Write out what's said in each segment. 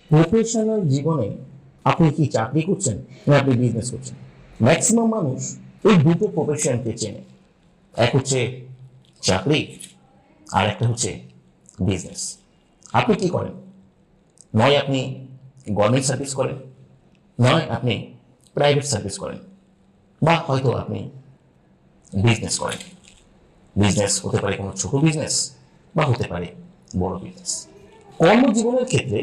Professional জীবনে আপনি কি চাকরি করছেন না আপনি বিজনেস করছেন? ম্যাক্সিমাম মানুষ এই দুটো প্রফেশনকে চেনে। এক হচ্ছে চাকরি, আর একটা হচ্ছে বিজনেস। আপনি কি করেন? নয় আপনি গভর্নমেন্ট সার্ভিস করেন, নয় আপনি প্রাইভেট সার্ভিস করেন, বা হয়তো আপনি বিজনেস করেন। বিজনেস হতে পারে কোনো ছোট বিজনেস বা হতে পারে বড় বিজনেস। কর্মজীবনের ক্ষেত্রে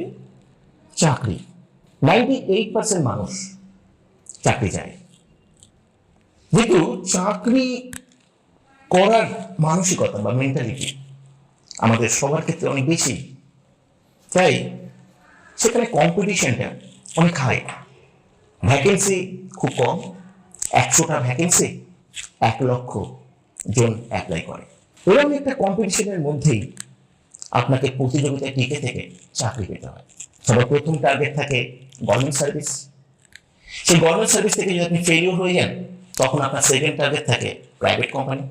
চাকরি 98% মানুষ চাকরি চায়, কিন্তু চাকরি করার মানসিকতা বা মেন্টালিটি আমাদের সবার ক্ষেত্রে অনেক বেশি, তাই সেখানে কম্পিটিশনটা অনেক হাই। ভ্যাকেন্সি খুব কম, 100টা ভ্যাকেন্সি 1,00,000 জন অ্যাপ্লাই করে। এরকম একটা কম্পিটিশনের মধ্যেই আপনাকে প্রতিযোগিতায় টিকে থেকে চাকরি পেতে হয়। সবার প্রথম টার্গেট থাকে গভর্নমেন্ট সার্ভিস। সেই গভর্নমেন্ট সার্ভিস থেকে যদি আপনি ফেলিওর হয়ে যান, তখন আপনার সেকেন্ড টার্গেট থাকে প্রাইভেট কোম্পানি।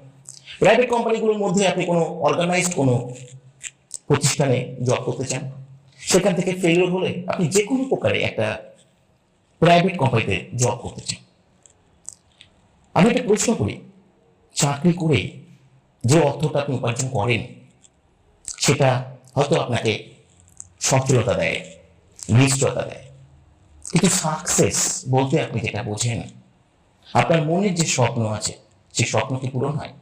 প্রাইভেট কোম্পানিগুলোর মধ্যে আপনি কোনো অর্গানাইজড কোনো প্রতিষ্ঠানে জব করতে চান, সেখান থেকে ফেলিওর হলে আপনি যে কোনো প্রকারে একটা প্রাইভেট কোম্পানিতে জব করতে চান। আমি একটা প্রশ্ন করি, চাকরি করে যে অর্থটা আপনি উপার্জন করেন সেটা হয়তো আপনাকে সফলতা দেয়, নিশ্চয়তা দেয়, কিন্তু সাকসেস বলতে আপনি যেটা বোঝেন, আপনার মনের যে স্বপ্ন আছে সেই স্বপ্ন কি পূরণ হয়?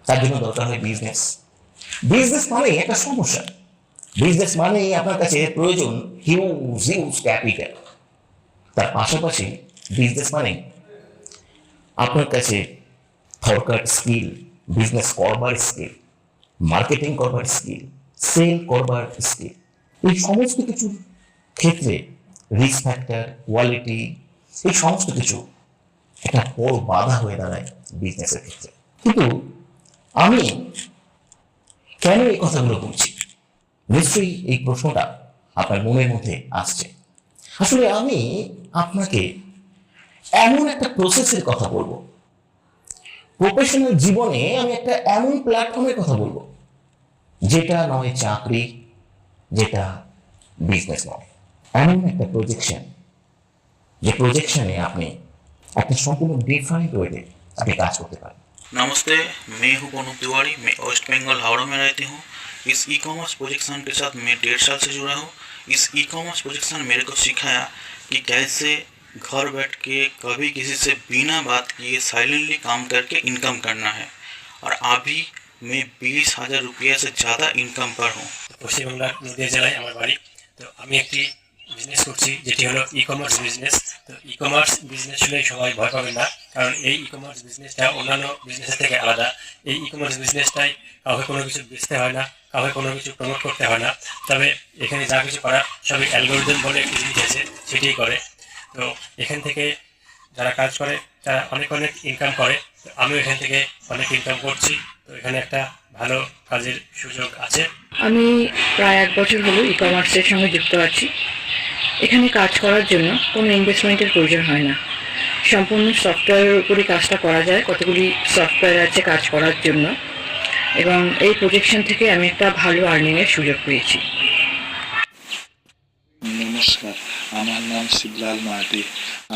তার জন্য দরকার হয় বিজনেস। বিজনেস মানে একটা সমস্যা। বিজনেস মানে আপনার কাছে প্রয়োজন হিউজ হিউজ ক্যাপিটাল। তার পাশাপাশি বিজনেস মানে আপনার কাছে দরকার স্কিল, বিজনেস করবার স্কিল, মার্কেটিং করবার স্কিল, সেল করবার স্কিল। এই সমস্ত কিছুর ক্ষেত্রে রিস্ক ফ্যাক্টর, কোয়ালিটি, এই সমস্ত কিছু একটা বড় বাধা হয়ে দাঁড়ায় বিজনেসের ক্ষেত্রে। কিন্তু আমি কেন এই কথাগুলো বলছি? নিশ্চয়ই এই প্রশ্নটা আপনার মনের মধ্যে আসছে। আসলে আমি আপনাকে এমন একটা প্রসেসের কথা বলবো, প্রফেশনাল জীবনে আমি একটা এমন প্ল্যাটফর্মের কথা বলবো যেটা নয় চাকরি, যেটা বিজনেস নয়, এমন একটা প্রজেকশন, যে প্রজেকশনে আপনি একটা সম্পূর্ণ ডিফারেंट ওয়েতে আপনি কাজ করতে পারেন। नमस्ते, मैं हूं कनक तिवारी। मैं वेस्ट बंगाल हावड़ा में रहती हूं। इस ई कॉमर्स प्रोजेक्शन के साथ मैं 1.5 साल से जुड़ा हूं। इस ई कॉमर्स प्रोजेक्शन मेरे को सिखाया कि कैसे घर बैठ के कभी किसी से बिना बात किए साइलेंटली काम करके इनकम करना है। और अभी मैं 20,000 रुपया से ज़्यादा इनकम पर हूँ। পশ্চিমবাংলার নদীয়া জেলায় আমার বাড়ি। তো আমি একটি বিজনেস করছি যেটি হলো ই কমার্স বিজনেস। তো ই কমার্স বিজনেস হলে সবাই ভয় পাবেন না, কারণ এই ই কমার্স বিজনেসটা অন্যান্য বিজনেসের থেকে আলাদা। এই ই কমার্স বিজনেসটাই কাউকে কোনো কিছু বেচতে হয় না, কাউকে কোনো কিছু প্রমোট করতে হয় না। তবে এখানে যা কিছু করার সবই অ্যালগোরিদম বলে একটি জিনিস আছে, সেটাই করে। তো এখান থেকে যারা কাজ করে তারা অনেক অনেক ইনকাম করে। তো আমিও এখান থেকে অনেক ইনকাম করছি। তো এখানে একটা ভালো কাজের সুযোগ আছে। আমি প্রায় 1 বছর হলো ই কমার্সের সঙ্গে যুক্ত আছি। এখানে কাজ করার জন্য কোনো ইনভেস্টমেন্টের প্রয়োজন হয় না, সম্পূর্ণ সফটওয়্যারের উপরই কাজটা করা যায়। কতগুলি সফটওয়্যার আছে কাজ করার জন্য, এবং এই প্রজেকশন থেকে আমি একটা ভালো আর্নিংয়ের সুযোগ পেয়েছি। নমস্কার, আমার নাম শিবলাল মাহাতি।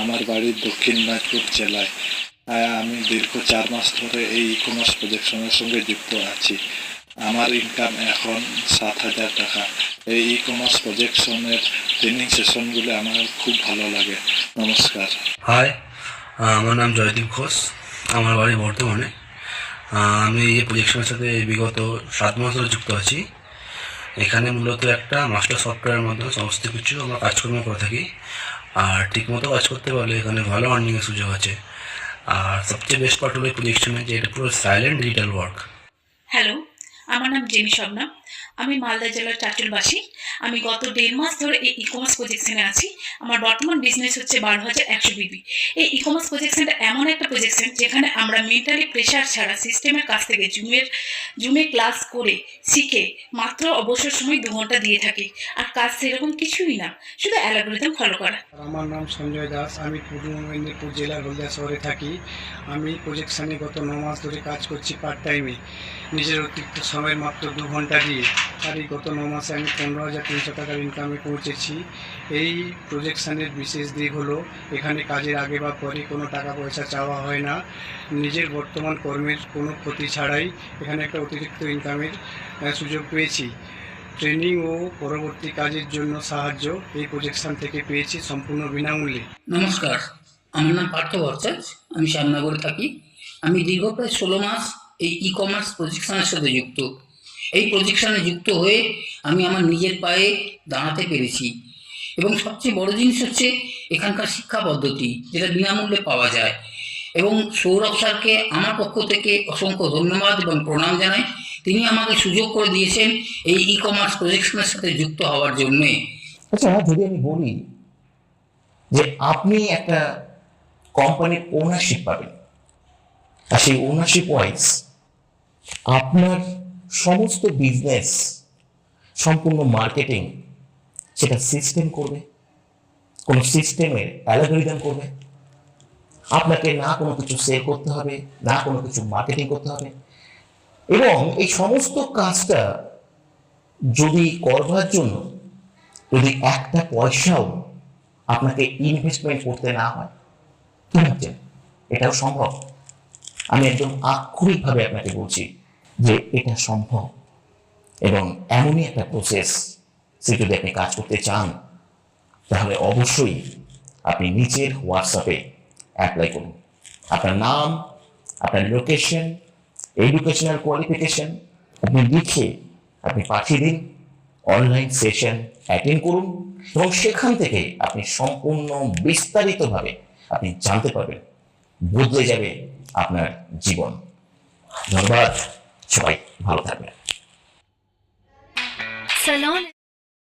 আমার বাড়ি দক্ষিণ দিনাজপুর জেলায়। আমি দীর্ঘ 4 মাস ধরে এই ই কমার্স প্রজেকশনের সঙ্গে যুক্ত আছি। আমার ইনকাম এখন 7,000 টাকা। এই ই কমার্স প্রজেকশনের ট্রেনিং সেশনগুলো আমার খুব ভালো লাগে। নমস্কার। হাই, আমার নাম জয়দীপ ঘোষ। আমার বাড়ি বর্ধমানে। আমি এই প্রজেকশনের সাথে বিগত 7 মাস ধরে যুক্ত আছি। এখানে মূলত একটা মাস্টার সফটওয়্যারের মাধ্যমে সমস্ত কিছু আমরা কাজকর্ম করে থাকি। আর ঠিকমতো কাজ করতে পারলে এখানে ভালো আর্নিংয়ের সুযোগ আছে। আর সবচেয়ে বেস্ট পার্ট হলো এই প্রজেকশনে যে এটা পুরো সাইলেন্ট ডিজিটাল ওয়ার্ক। হ্যালো, আমার নাম জেমি শবনম। আমি মালদা জেলার চাটুলবাসী। আমি গত 1.5 মাস ধরে এই ই কমার্স প্রজেকশনে আছি। আমার বর্তমান বিজনেস হচ্ছে 12,100 বিবি। এই ই কমার্স প্রজেকশনটা এমন একটা প্রজেকশন যেখানে আমরা মেন্টালি প্রেশার ছাড়া সিস্টেমের কাছ থেকে জুমে ক্লাস করে শিখে মাত্র অবসর সময় 2 ঘন্টা দিয়ে থাকি। আর কাজ সেরকম কিছুই না, শুধু অ্যালগোরিদম ফলো করা। আমার নাম সঞ্জয় দাস। আমি পূর্ব মেদিনীপুর জেলার হলদিয়া শহরে থাকি। আমি প্রজেকশনে গত 9 মাস ধরে কাজ করছি পার্ট টাইমে, নিজের অতিরিক্ত সময়ের মাত্র 2 ঘন্টা দিয়ে। আর এই গত 9 মাসে আমি 15,300 টাকার ইনকামে পৌঁছেছি। এই প্রজেকশানের বিশেষ দিক হলো এখানে কাজের আগে বা পরে কোনো টাকা পয়সা চাওয়া হয় না। নিজের বর্তমান কর্মের কোনো ক্ষতি ছাড়াই এখানে একটা অতিরিক্ত ইনকামের সুযোগ পেয়েছি। ট্রেনিং ও পরবর্তী কাজের জন্য সাহায্য এই প্রজেকশন থেকে পেয়েছি সম্পূর্ণ বিনামূল্যে। নমস্কার, আমার নাম পার্থ ভট্টাচার্য, আমি শ্যামনগরে থাকি। আমি দীর্ঘ প্রায় 16 মাস এই ই কমার্স প্রজেকশনের সাথে যুক্ত। এই প্রজেকশনে যুক্ত হয়ে আমি আমার নিজের পায়ে দাঁড়াতে পেরেছি এবং সবচেয়ে বড় জিনিস হচ্ছে এখানকার শিক্ষা পদ্ধতি, যেটা বিনামূল্যে পাওয়া যায়। এবং সৌরভ স্যারকে আমার পক্ষ থেকে অসংখ্য ধন্যবাদ এবং প্রণাম জানাই। তিনি আমাকে সুযোগ করে দিয়েছেন এই ই কমার্স প্রজেকশনের সাথে যুক্ত হওয়ার জন্যে। আচ্ছা, যদি আমি বলি যে আপনি একটা কোম্পানির ওনারশিপ পাবেন, আর সেই ওনারশিপ ওয়াইজ আপনার সমস্ত বিজনেস, সম্পূর্ণ মার্কেটিং সেটা সিস্টেম করবে, কোনো সিস্টেমের অ্যালগরিদম করবে। আপনাকে না কোনো কিছু সেল করতে হবে, না কোনো কিছু মার্কেটিং করতে হবে। এবং এই সমস্ত কাজটা যদি করবার জন্য যদি একটা পয়সাও আপনাকে ইনভেস্টমেন্ট করতে না হয়, কি ভাবছেন এটাও সম্ভব? আমি একদম আক্ষরিকভাবে আপনাকে বলছি যে এটা সম্ভব। এবং এমনই একটা প্রসেস, সে যদি আপনি কাজ করতে চান তাহলে অবশ্যই আপনি নিচের হোয়াটসঅ্যাপে অ্যাপ্লাই করুন। আপনার নাম, আপনার লোকেশন, এডুকেশনাল কোয়ালিফিকেশন আপনি লিখে আপনি পাঠিয়ে দিন। অনলাইন সেশন অ্যাটেন্ড করুন এবং সেখান থেকে আপনি সম্পূর্ণ বিস্তারিতভাবে আপনি জানতে পারবেন, বদলে যাবে আপনার জীবন। ধন্যবাদ, সবাই ভালো থাকবেন।